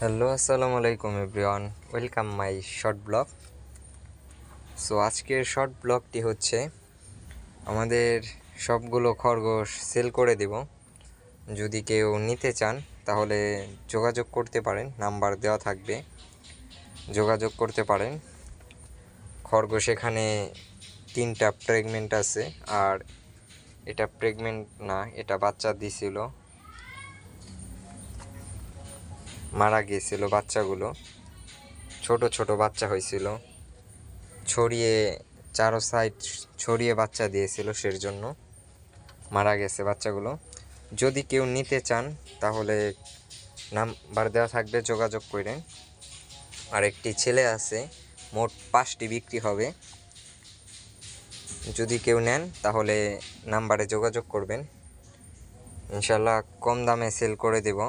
Hello, আসসালামু আলাইকুম everyone, welcome my short blog. So আজকের শর্ট ব্লগটি হচ্ছে আমাদের সবগুলো খরগোশ সেল করে দেব। যদি কেউ নিতে চান তাহলে যোগাযোগ করতে পারেন, নাম্বার দেওয়া থাকবে, যোগাযোগ করতে পারেন। খরগোশ এখানে 3টা প্রেগনেন্ট আছে, আর এটা প্রেগনেন্ট না, এটা বাচ্চা দিছিল, মারা গিয়েছিল বাচ্চাগুলো, ছোট ছোট বাচ্চা হয়েছিল, ছড়িয়ে চারো সাইড ছড়িয়ে বাচ্চা দিয়েছিল, সের জন্য মারা গেছে বাচ্চাগুলো। যদি কেউ নিতে চান তাহলে নাম্বার দেওয়া থাকবে, যোগাযোগ করেন। আর একটি ছেলে আছে, মোট 5টি বিক্রি হবে। যদি কেউ নেন তাহলে নাম্বারে যোগাযোগ করবেন, ইনশাল্লাহ কম দামে সেল করে দেব,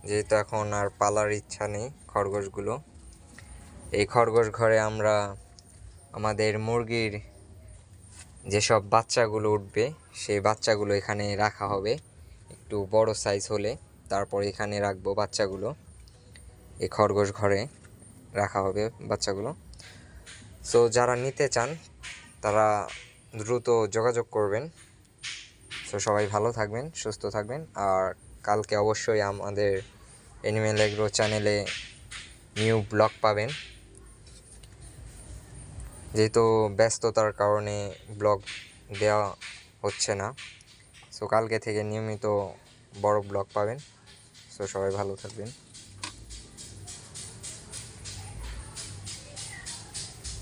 যেহেতু এখন আর পালার ইচ্ছা নেই খরগোশগুলো। এই খরগোশ ঘরে আমরা আমাদের মুরগির যেসব বাচ্চাগুলো উঠবে সেই বাচ্চাগুলো এখানে রাখা হবে, একটু বড় সাইজ হলে তারপর এখানে রাখবো বাচ্চাগুলো। এই খরগোশ ঘরে রাখা হবে বাচ্চাগুলো। সো যারা নিতে চান তারা দ্রুত যোগাযোগ করবেন। সো সবাই ভালো থাকবেন, সুস্থ থাকবেন। আর কালকে অবশ্যই আমাদের অ্যানিমেল এগ্রো চ্যানেলে নিউ ব্লগ পাবেন, যেহেতু ব্যস্ততার কারণে ব্লগ দেওয়া হচ্ছে না। সো কালকে থেকে নিয়মিত বড় ব্লগ পাবেন। সো সবাই ভালো থাকবেন।